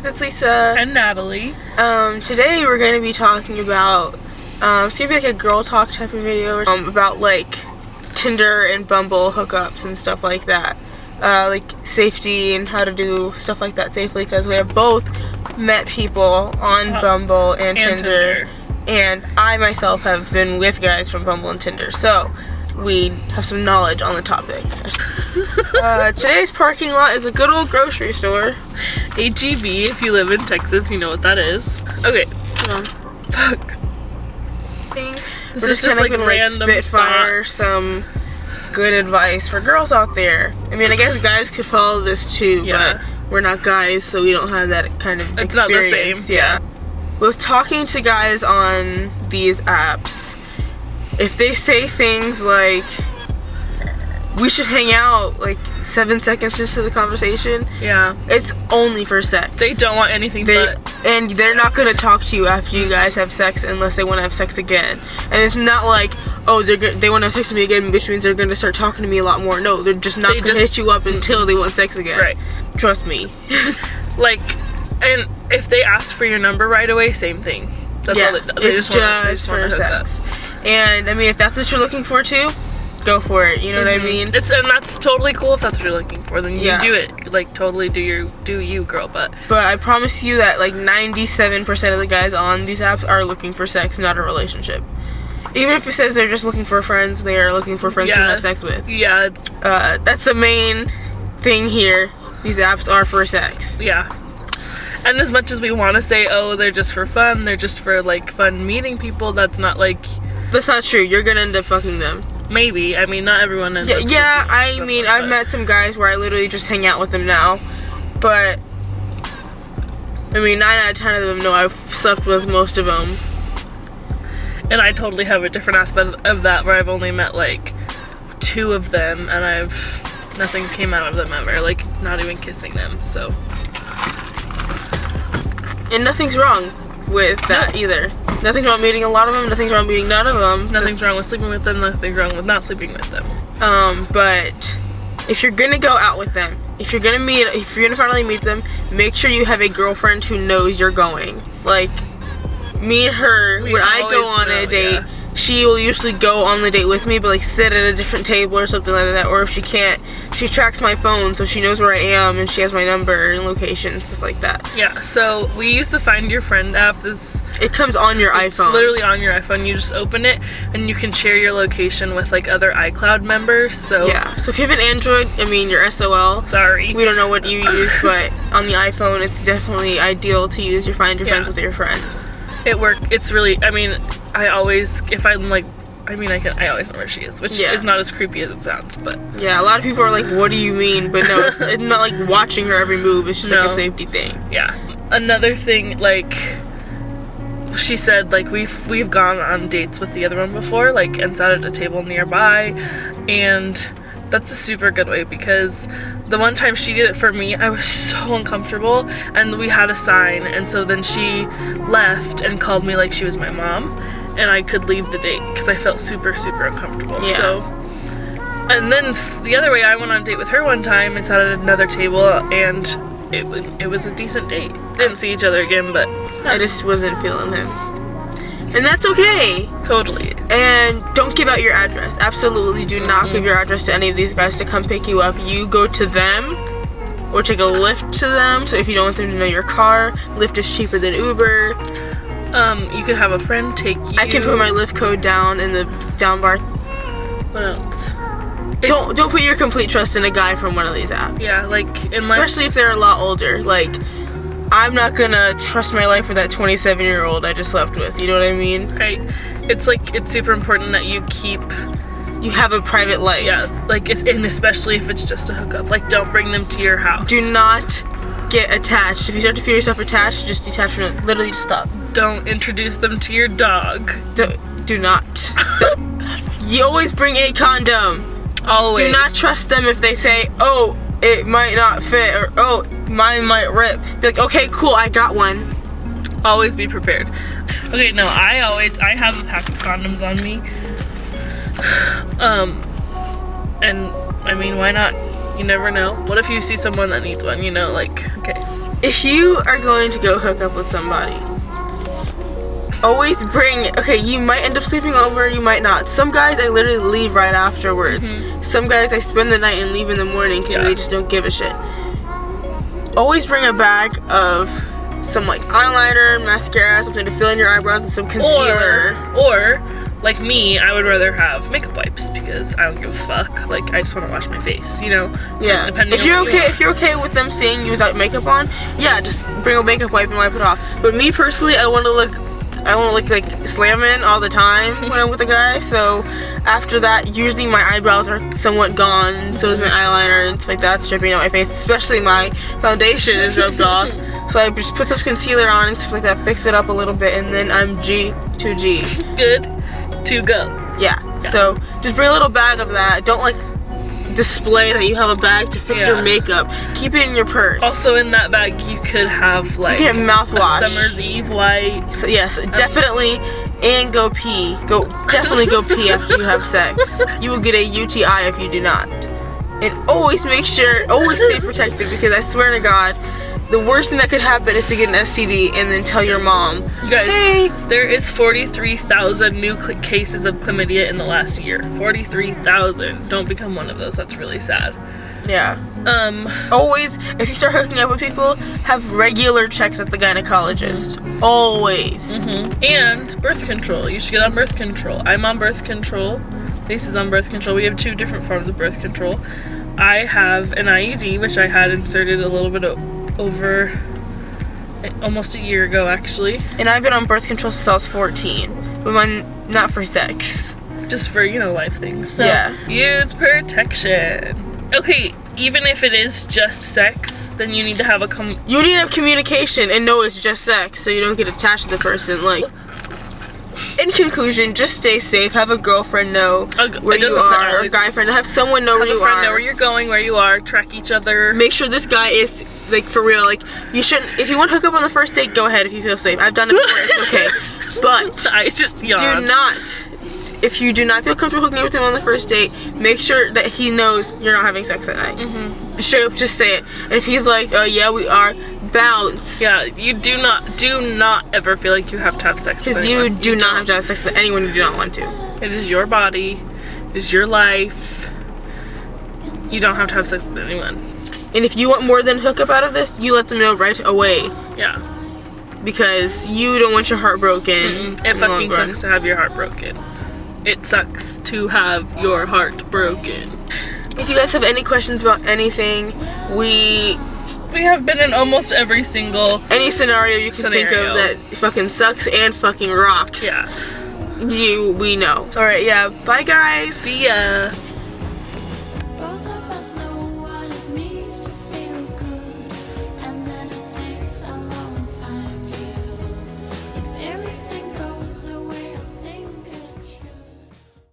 guys, it's Lisa. And Natalie. Today we're going to be talking about, it's going to be like a girl talk type of video, about like Tinder and Bumble hookups and stuff like that. Like safety and how to do stuff like that safely, because we have both met people on Bumble and Tinder. And I myself have been with guys from Bumble and Tinder, so we have some knowledge on the topic. Today's parking lot is a good old grocery store. H-E-B, if you live in Texas, you know what that is. Okay. Fuck. We're just kind of like gonna random spitfire thoughts. some good advice for girls out there. I mean, I guess guys could follow this too, but we're not guys, so we don't have that kind of experience. It's not the same. Yeah. With talking to guys on these apps, if they say things like, we should hang out like 7 seconds into the conversation, it's only for sex. They don't want anything but and they're not going to talk to you after you guys have sex unless they want to have sex again. And it's not like, oh, they want to have sex with me again, which means they're going to start talking to me a lot more. No, they're just not going to hit you up until they want sex again. Right. Trust me. Like, and if they ask for your number right away, same thing. That's all they it's just for sex. And I mean, if that's what you're looking for too, go for it. You know what I mean? And that's totally cool if that's what you're looking for. Then you do it. Like, totally do you, girl. But I promise you that like 97% of the guys on these apps are looking for sex, not a relationship. Even if it says they're just looking for friends, they are looking for friends to have sex with. Yeah. That's the main thing here. These apps are for sex. Yeah. And as much as we want to say, oh, they're just for fun, they're just for like fun meeting people, that's not like. That's not true. You're gonna end up fucking them. Maybe. I mean, not everyone ends up. Yeah, I mean, I've met some guys where I literally just hang out with them now. But, I mean, 9 out of 10 of them know I've slept with most of them. And I totally have a different aspect of that where I've only met, like, 2 of them, and nothing came out of them ever. Like, not even kissing them, so. And nothing's wrong with that either. Nothing's wrong meeting a lot of them, nothing's wrong meeting none of them. Nothing's wrong with sleeping with them, nothing's wrong with not sleeping with them. But if you're gonna go out with them, if you're gonna finally meet them, make sure you have a girlfriend who knows you're going. Like, me and her, when I go on a date, she will usually go on the date with me, but like sit at a different table or something like that. Or if she can't, she tracks my phone so she knows where I am and she has my number and location, stuff like that. Yeah, so we use the Find Your Friend app. It comes on your iPhone. It's literally on your iPhone. You just open it and you can share your location with like other iCloud members. So yeah. So if you have an Android, I mean you're SOL. Sorry. We don't know what you use, but on the iPhone, it's definitely ideal to use your Find Your Friends with your friends. It's really. I mean, I always know where she is, which is not as creepy as it sounds, but yeah, a lot of people are like, "What do you mean?" But no, it's not like watching her every move. It's just like a safety thing. Yeah. Another thing, like. She said, like, we've gone on dates with the other one before, like, and sat at a table nearby, and that's a super good way, because the one time she did it for me, I was so uncomfortable, and we had a sign, and so then she left and called me like she was my mom, and I could leave the date, because I felt super, super uncomfortable. Yeah. So, and then the other way, I went on a date with her one time and sat at another table, and it was a decent date. Didn't see each other again, but I just wasn't feeling him. And that's okay. Totally. And don't give out your address. Absolutely do not give your address to any of these guys to come pick you up. You go to them or take a Lyft to them. So if you don't want them to know your car, Lyft is cheaper than Uber. You could have a friend take you. I can put my Lyft code down in the down bar. What else? Don't put your complete trust in a guy from one of these apps. Yeah, like, especially if they're a lot older. Like, I'm not gonna trust my life with that 27-year-old I just slept with. You know what I mean? Right. It's like, it's super important that you have a private life. Yeah, like, and especially if it's just a hookup. Like, don't bring them to your house. Do not get attached. If you start to feel yourself attached, just detach from it. Literally just stop. Don't introduce them to your dog. Do not. You always bring a condom. Always. Do not trust them if they say, oh, it might not fit, or oh, mine might rip. Be like, okay, cool, I got one. Always be prepared. Okay, no, I have a pack of condoms on me. And I mean, why not? You never know. What if you see someone that needs one, you know, like, okay. if you are going to go hook up with somebody, always bring, okay, you might end up sleeping over, you might not. Some guys, I literally leave right afterwards. Some guys, I spend the night and leave in the morning because they just don't give a shit. Always bring a bag of some like eyeliner, mascara, something to fill in your eyebrows, and some concealer. Or like me, I would rather have makeup wipes because I don't give a fuck. Like, I just want to wash my face, you know? Yeah. Depending if you're on what okay, you want. if you're okay with them seeing you without makeup on, yeah, just bring a makeup wipe and wipe it off. But me personally, I want to look like slamming all the time when I'm with a guy. So after that, usually my eyebrows are somewhat gone, and so is my eyeliner and stuff like that, dripping out my face. Especially my foundation is rubbed off. So I just put some concealer on and stuff like that, fix it up a little bit, and then I'm G to G. Good to go. Yeah. So just bring a little bag of that. Don't like display that you have a bag to fix your makeup. Keep it in your purse. Also in that bag you could have like you can have mouthwash. Summer's Eve white. So yes, definitely, and go pee. Definitely go pee after you have sex. You will get a UTI if you do not. And always make sure, always stay protected, because I swear to God, the worst thing that could happen is to get an STD and then tell your mom, you guys, hey, there is 43,000 new cases of chlamydia in the last year. 43,000. Don't become one of those. That's really sad. Yeah. Always, if you start hooking up with people, have regular checks at the gynecologist. Always. And birth control. You should get on birth control. I'm on birth control. Lisa's on birth control. We have 2 different forms of birth control. I have an IUD, which I had inserted a little bit over almost a year ago, actually. And I've been on birth control since I was 14, but mine not for sex. Just for, you know, life things. So yeah. Use protection. Okay, even if it is just sex, then you need to have you need to have communication and know it's just sex, so you don't get attached to the person. Like, in conclusion, just stay safe. Have a girlfriend know where you are, or a guy friend. Have someone know where you are. Have a friend know where you're going, where you are. Track each other. Make sure this guy is, like, for real. Like, you shouldn't. If you want to hook up on the first date, go ahead if you feel safe. I've done it before. It's okay. But I just yawned. Do not. If you do not feel comfortable hooking up with him on the first date, make sure that he knows you're not having sex that night. Straight up, just say it. And if he's like, oh yeah, we are, bounce. Yeah, you do not ever feel like you have to have sex with anyone. Because you do not have to have sex with anyone you do not want to. It is your body. It is your life. You don't have to have sex with anyone. And if you want more than hookup out of this, you let them know right away. Yeah. Because you don't want your heart broken. It fucking sucks to have your heart broken. It sucks to have your heart broken. If you guys have any questions about anything, we have been in almost every single any scenario you can think of that fucking sucks and fucking rocks. Yeah. We know. Alright, yeah. Bye guys. See ya.